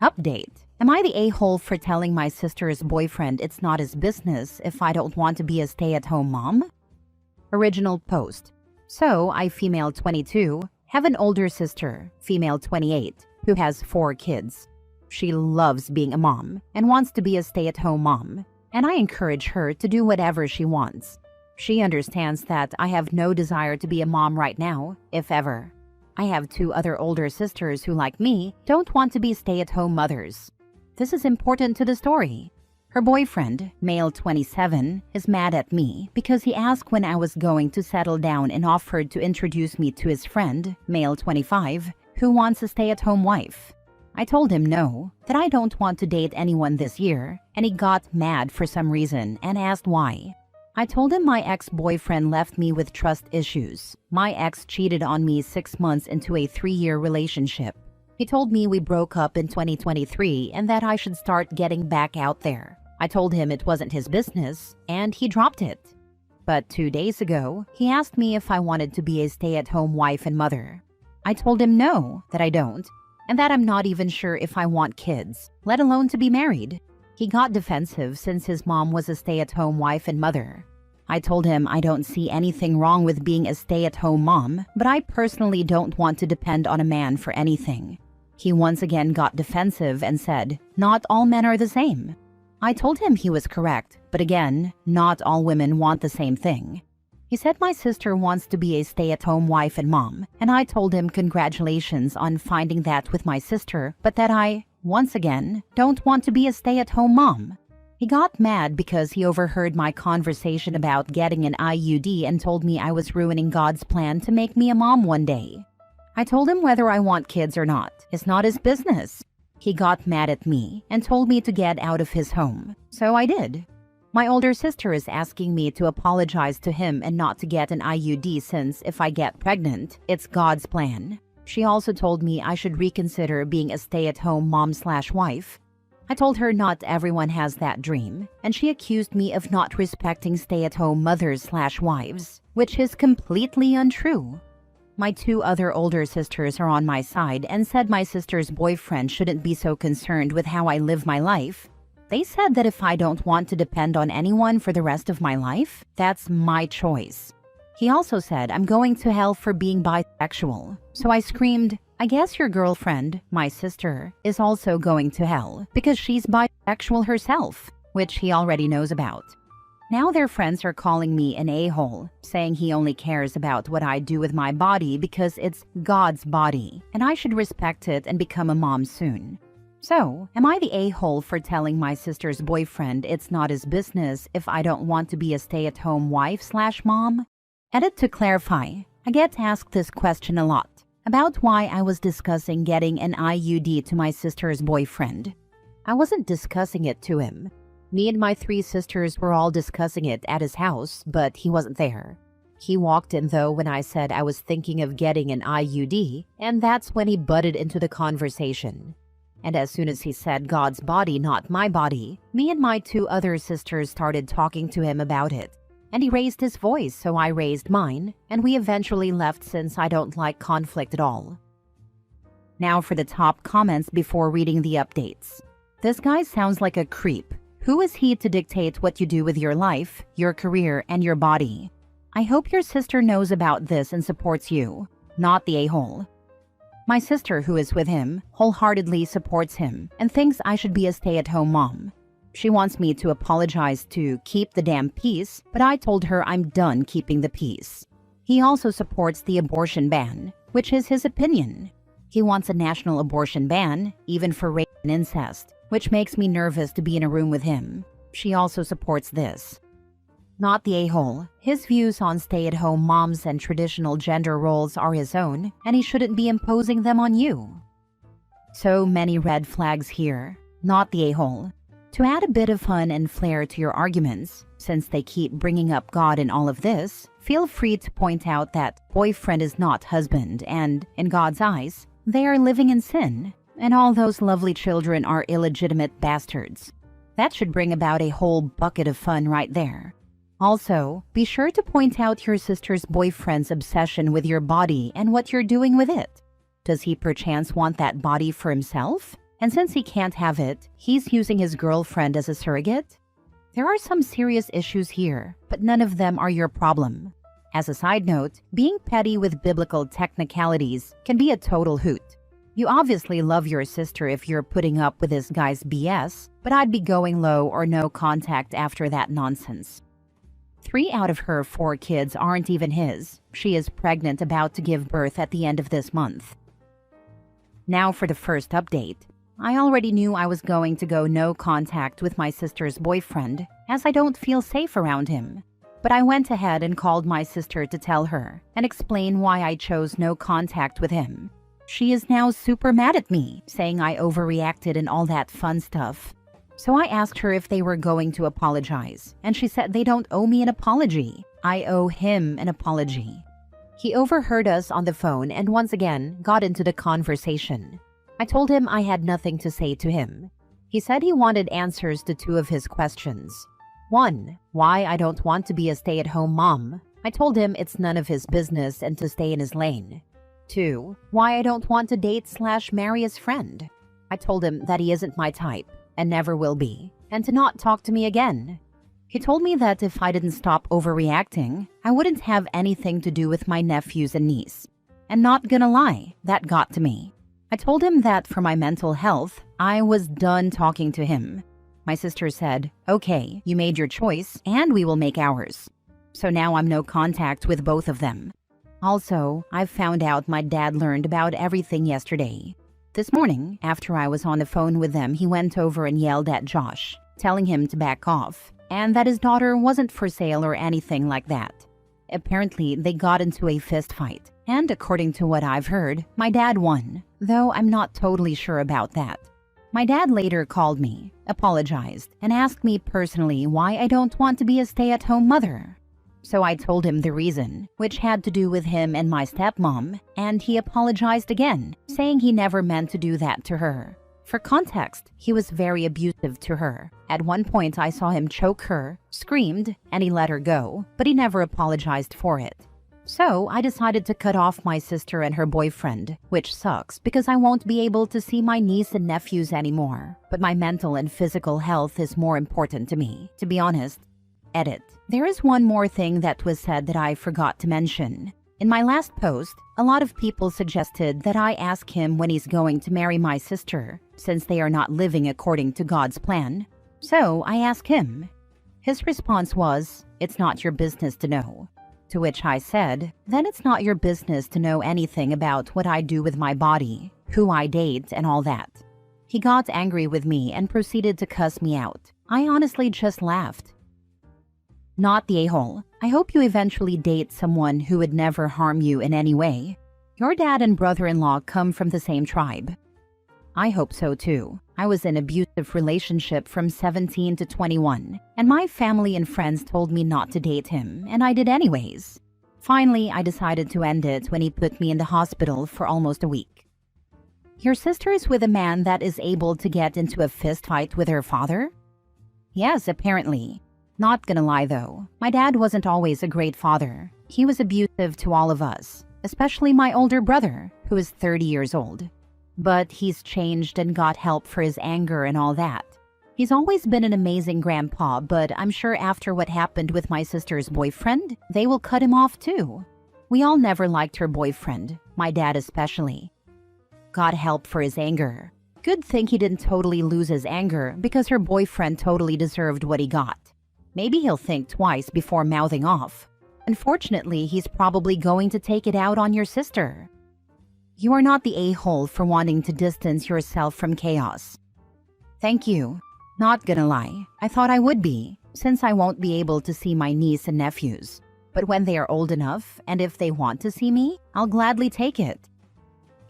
Update. Am I the a-hole for telling my sister's boyfriend it's not his business if I don't want to be a stay-at-home mom? Original post. So, I, female 22, have an older sister, female 28, who has 4 kids. She loves being a mom and wants to be a stay-at-home mom, and I encourage her to do whatever she wants. She understands that I have no desire to be a mom right now, if ever. I have 2 other older sisters who, like me, don't want to be stay-at-home mothers. This is important to the story. Her boyfriend, male 27, is mad at me because he asked when I was going to settle down and offered to introduce me to his friend, male 25, who wants a stay-at-home wife. I told him no, that I don't want to date anyone this year, and he got mad for some reason and asked why. I told him my ex-boyfriend left me with trust issues. My ex cheated on me 6 months into a 3-year relationship. He told me we broke up in 2023 and that I should start getting back out there. I told him it wasn't his business, and he dropped it. But 2 days ago, he asked me if I wanted to be a stay-at-home wife and mother. I told him no, that I don't, and that I'm not even sure if I want kids, let alone to be married. He got defensive since his mom was a stay-at-home wife and mother. I told him I don't see anything wrong with being a stay-at-home mom, but I personally don't want to depend on a man for anything. He once again got defensive and said, "Not all men are the same." I told him he was correct, but again, not all women want the same thing. He said my sister wants to be a stay-at-home wife and mom, and I told him congratulations on finding that with my sister, but that I, once again, don't want to be a stay-at-home mom. He got mad because he overheard my conversation about getting an IUD and told me I was ruining God's plan to make me a mom one day. I told him whether I want kids or not is not his business. He got mad at me and told me to get out of his home, so I did. My older sister is asking me to apologize to him and not to get an IUD since if I get pregnant, it's God's plan. She also told me I should reconsider being a stay-at-home mom/wife. I told her not everyone has that dream, and she accused me of not respecting stay-at-home mothers/wives, which is completely untrue. My 2 other older sisters are on my side and said my sister's boyfriend shouldn't be so concerned with how I live my life. They said that if I don't want to depend on anyone for the rest of my life, that's my choice. He also said I'm going to hell for being bisexual, so I screamed, "I guess your girlfriend, my sister, is also going to hell because she's bisexual herself," which he already knows about. Now their friends are calling me an a-hole, saying he only cares about what I do with my body because it's God's body, and I should respect it and become a mom soon. So, am I the a-hole for telling my sister's boyfriend it's not his business if I don't want to be a stay-at-home wife/mom? Edit to clarify. I get asked this question a lot, about why I was discussing getting an IUD to my sister's boyfriend. I wasn't discussing it to him. Me and my 3 sisters were all discussing it at his house, but he wasn't there. He walked in though when I said I was thinking of getting an IUD, and that's when he butted into the conversation. And as soon as he said God's body, not my body, me and my 2 other sisters started talking to him about it. And he raised his voice, so I raised mine, and we eventually left since I don't like conflict at all. Now for the top comments before reading the updates. This guy sounds like a creep. Who is he to dictate what you do with your life, your career, and your body? I hope your sister knows about this and supports you, not the a-hole. My sister, who is with him, wholeheartedly supports him and thinks I should be a stay-at-home mom. She wants me to apologize to keep the damn peace, but I told her I'm done keeping the peace. He also supports the abortion ban, which is his opinion. He wants a national abortion ban, even for rape and incest, which makes me nervous to be in a room with him. She also supports this. Not the a-hole. His views on stay-at-home moms and traditional gender roles are his own, and he shouldn't be imposing them on you. So many red flags here. Not the a-hole. To add a bit of fun and flair to your arguments, since they keep bringing up God in all of this, feel free to point out that boyfriend is not husband and, in God's eyes, they are living in sin, and all those lovely children are illegitimate bastards. That should bring about a whole bucket of fun right there. Also, be sure to point out your sister's boyfriend's obsession with your body and what you're doing with it. Does he perchance want that body for himself? And since he can't have it, he's using his girlfriend as a surrogate? There are some serious issues here, but none of them are your problem. As a side note, being petty with biblical technicalities can be a total hoot. You obviously love your sister if you're putting up with this guy's BS, but I'd be going low or no contact after that nonsense. 3 out of her 4 kids aren't even his. She is pregnant, about to give birth at the end of this month. Now for the first update. I already knew I was going to go no contact with my sister's boyfriend, as I don't feel safe around him. But I went ahead and called my sister to tell her and explain why I chose no contact with him. She is now super mad at me, saying I overreacted and all that fun stuff. So I asked her if they were going to apologize, and she said they don't owe me an apology. I owe him an apology. He overheard us on the phone and once again got into the conversation. I told him I had nothing to say to him. He said he wanted answers to 2 of his questions. 1. Why I don't want to be a stay-at-home mom. I told him it's none of his business and to stay in his lane. 2. Why I don't want to date/marry his friend. I told him that he isn't my type and never will be, and to not talk to me again. He told me that if I didn't stop overreacting, I wouldn't have anything to do with my nephews and niece. And not gonna lie, that got to me. I told him that for my mental health, I was done talking to him. My sister said, "Okay, you made your choice, and we will make ours." So now I'm no contact with both of them. Also, I've found out my dad learned about everything yesterday. This morning, after I was on the phone with them, he went over and yelled at Josh, telling him to back off, and that his daughter wasn't for sale or anything like that. Apparently, they got into a fist fight, and according to what I've heard, my dad won, though I'm not totally sure about that. My dad later called me, apologized, and asked me personally why I don't want to be a stay-at-home mother. So I told him the reason, which had to do with him and my stepmom, and he apologized again, saying he never meant to do that to her. For context, he was very abusive to her. At one point I saw him choke her, screamed, and he let her go, but he never apologized for it. So I decided to cut off my sister and her boyfriend, which sucks because I won't be able to see my niece and nephews anymore. But my mental and physical health is more important to me, to be honest. Edit. There is one more thing that was said that I forgot to mention. In my last post, a lot of people suggested that I ask him when he's going to marry my sister, since they are not living according to God's plan. So I asked him. His response was, "It's not your business to know." To which I said, "Then it's not your business to know anything about what I do with my body, who I date, and all that." He got angry with me and proceeded to cuss me out. I honestly just laughed. Not the a-hole. I hope you eventually date someone who would never harm you in any way. Your dad and brother-in-law come from the same tribe. I hope so too. I was in an abusive relationship from 17 to 21, and my family and friends told me not to date him, and I did anyways. Finally, I decided to end it when he put me in the hospital for almost a week. Your sister is with a man that is able to get into a fist fight with her father? Yes, apparently. Not gonna lie though, my dad wasn't always a great father. He was abusive to all of us, especially my older brother, who is 30 years old. But he's changed and got help for his anger and all that. He's always been an amazing grandpa, but I'm sure after what happened with my sister's boyfriend, they will cut him off too. We all never liked her boyfriend, my dad especially. Got help for his anger. Good thing he didn't totally lose his anger because her boyfriend totally deserved what he got. Maybe he'll think twice before mouthing off. Unfortunately, he's probably going to take it out on your sister. You are not the a-hole for wanting to distance yourself from chaos. Thank you. Not gonna lie, I thought I would be, since I won't be able to see my niece and nephews. But when they are old enough, and if they want to see me, I'll gladly take it.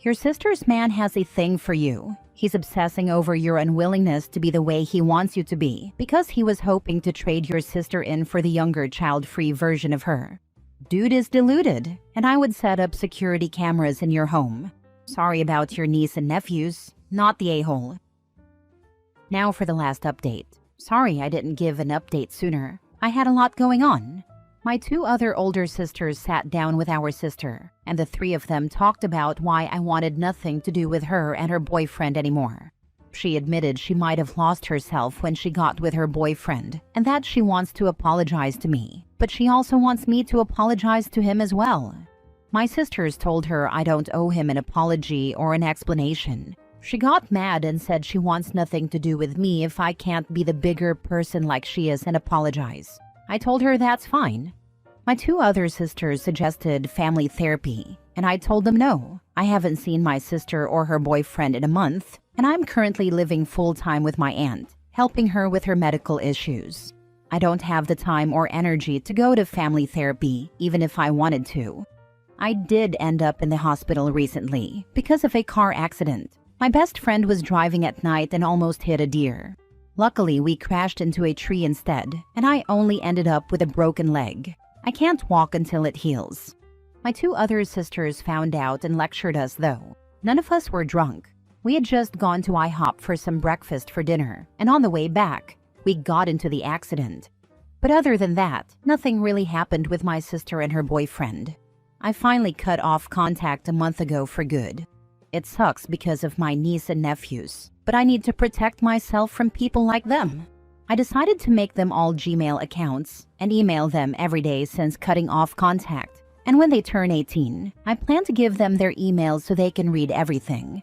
Your sister's man has a thing for you. He's obsessing over your unwillingness to be the way he wants you to be because he was hoping to trade your sister in for the younger child-free version of her. Dude is deluded, and I would set up security cameras in your home. Sorry about your niece and nephews, not the a-hole. Now for the last update. Sorry I didn't give an update sooner. I had a lot going on. My 2 other older sisters sat down with our sister, and the 3 of them talked about why I wanted nothing to do with her and her boyfriend anymore. She admitted she might have lost herself when she got with her boyfriend and that she wants to apologize to me, but she also wants me to apologize to him as well. My sisters told her I don't owe him an apology or an explanation. She got mad and said she wants nothing to do with me if I can't be the bigger person like she is and apologize. I told her that's fine. My two other sisters suggested family therapy, and I told them no. I haven't seen my sister or her boyfriend in a month, and I'm currently living full-time with my aunt, helping her with her medical issues. I don't have the time or energy to go to family therapy, even if I wanted to. I did end up in the hospital recently because of a car accident. My best friend was driving at night and almost hit a deer. Luckily, we crashed into a tree instead, and I only ended up with a broken leg. I can't walk until it heals. My two other sisters found out and lectured us though. None of us were drunk. We had just gone to IHOP for some breakfast for dinner, and on the way back, we got into the accident. But other than that, nothing really happened with my sister and her boyfriend. I finally cut off contact a month ago for good. It sucks because of my niece and nephews, but I need to protect myself from people like them. I decided to make them all Gmail accounts and email them every day since cutting off contact. And when they turn 18, I plan to give them their emails so they can read everything.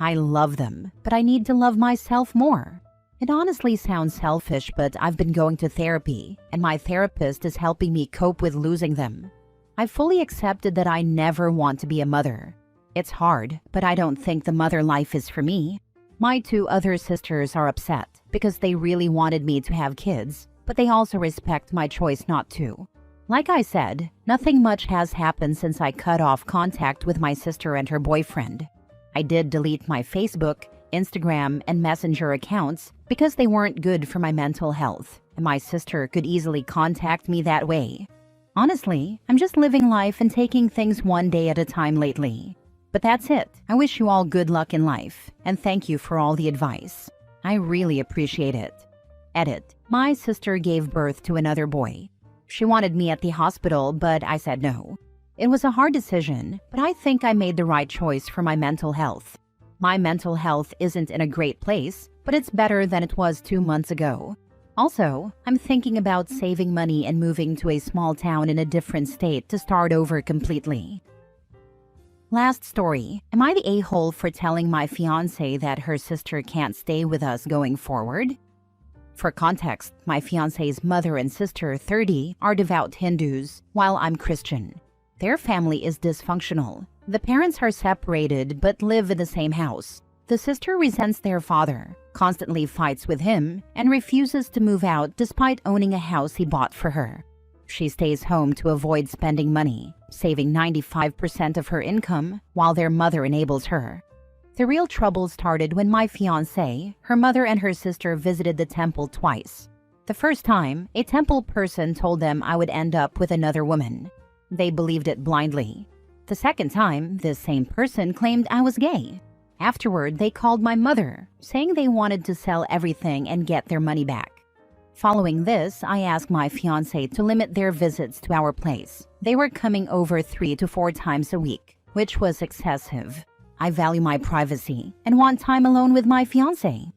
I love them, but I need to love myself more. It honestly sounds selfish, but I've been going to therapy, and my therapist is helping me cope with losing them. I fully accepted that I never want to be a mother. It's hard, but I don't think the mother life is for me. My two other sisters are upset because they really wanted me to have kids, but they also respect my choice not to. Like I said, nothing much has happened since I cut off contact with my sister and her boyfriend. I did delete my Facebook, Instagram, and Messenger accounts because they weren't good for my mental health, and my sister could easily contact me that way. Honestly, I'm just living life and taking things one day at a time lately. But that's it. I wish you all good luck in life, and thank you for all the advice. I really appreciate it. Edit. My sister gave birth to another boy. She wanted me at the hospital, but I said no. It was a hard decision, but I think I made the right choice for my mental health. My mental health isn't in a great place, but it's better than it was 2 months ago. Also, I'm thinking about saving money and moving to a small town in a different state to start over completely. Last story. Am I the a-hole for telling my fiancé that her sister can't stay with us going forward? For context, my fiancé's mother and sister, 30, are devout Hindus, while I'm Christian. Their family is dysfunctional. The parents are separated but live in the same house. The sister resents their father, constantly fights with him, and refuses to move out despite owning a house he bought for her. She stays home to avoid spending money, saving 95% of her income while their mother enables her. The real trouble started when my fiancé, her mother, and her sister visited the temple twice. The first time, a temple person told them I would end up with another woman. They believed it blindly. The second time, this same person claimed I was gay. Afterward, they called my mother, saying they wanted to sell everything and get their money back. Following this, I asked my fiancé to limit their visits to our place. They were coming over 3 to 4 times a week, which was excessive. I value my privacy and want time alone with my fiancé.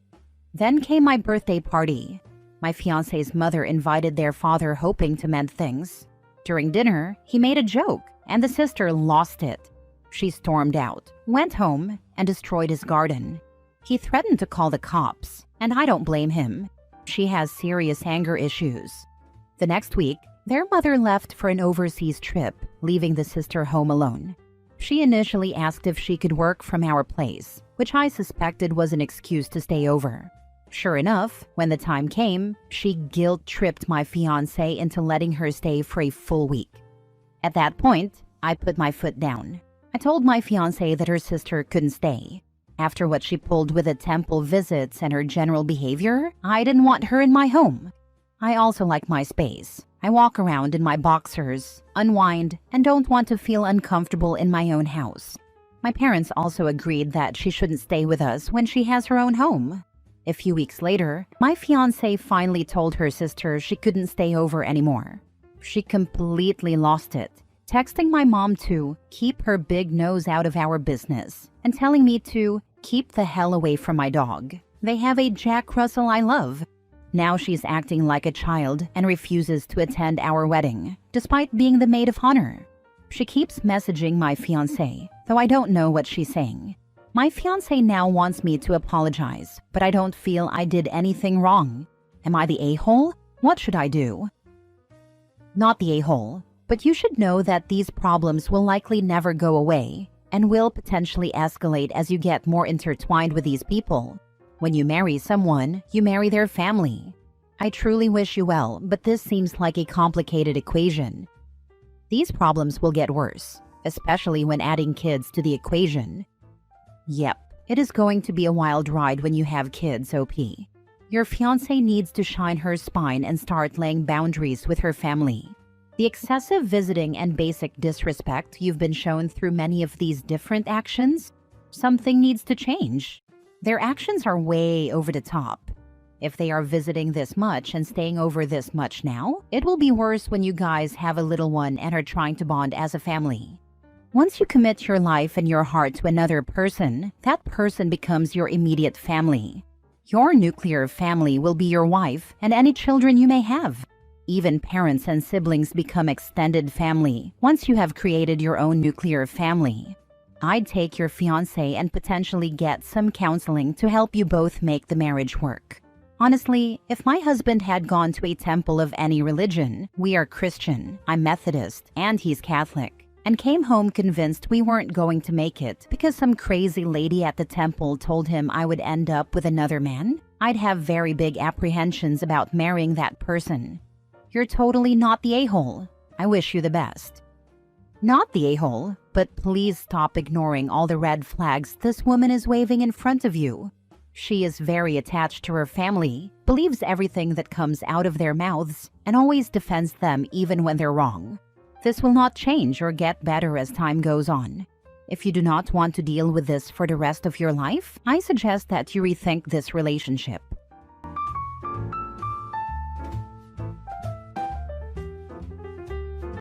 Then came my birthday party. My fiancé's mother invited their father hoping to mend things. During dinner, he made a joke, and the sister lost it. She stormed out, went home, and destroyed his garden. He threatened to call the cops, and I don't blame him. She has serious anger issues. The next week, their mother left for an overseas trip, leaving the sister home alone. She initially asked if she could work from our place, which I suspected was an excuse to stay over. Sure enough, when the time came, she guilt-tripped my fiancé into letting her stay for a full week. At that point, I put my foot down. I told my fiancé that her sister couldn't stay. After what she pulled with the temple visits and her general behavior, I didn't want her in my home. I also like my space. I walk around in my boxers, unwind, and don't want to feel uncomfortable in my own house. My parents also agreed that she shouldn't stay with us when she has her own home. A few weeks later, my fiancé finally told her sister she couldn't stay over anymore. She completely lost it, texting my mom to keep her big nose out of our business and telling me to keep the hell away from my dog. They have a Jack Russell I love. Now she's acting like a child and refuses to attend our wedding, despite being the maid of honor. She keeps messaging my fiancé, though I don't know what she's saying. My fiancé now wants me to apologize, but I don't feel I did anything wrong. Am I the a-hole? What should I do? Not the a-hole, but you should know that these problems will likely never go away and will potentially escalate as you get more intertwined with these people. When you marry someone, you marry their family. I truly wish you well, but this seems like a complicated equation. These problems will get worse, especially when adding kids to the equation. Yep, it is going to be a wild ride when you have kids, OP. Your fiancé needs to shine her spine and start laying boundaries with her family. The excessive visiting and basic disrespect you've been shown through many of these different actions, something needs to change. Their actions are way over the top. If they are visiting this much and staying over this much now, it will be worse when you guys have a little one and are trying to bond as a family. Once you commit your life and your heart to another person, that person becomes your immediate family. Your nuclear family will be your wife and any children you may have. Even parents and siblings become extended family once you have created your own nuclear family. I'd take your fiancé and potentially get some counseling to help you both make the marriage work. Honestly, if my husband had gone to a temple of any religion, we are Christian, I'm Methodist, and he's Catholic, and came home convinced we weren't going to make it because some crazy lady at the temple told him I would end up with another man, I'd have very big apprehensions about marrying that person. You're totally not the a-hole. I wish you the best. Not the a-hole, but please stop ignoring all the red flags this woman is waving in front of you. She is very attached to her family, believes everything that comes out of their mouths, and always defends them even when they're wrong. This will not change or get better as time goes on. If you do not want to deal with this for the rest of your life, I suggest that you rethink this relationship.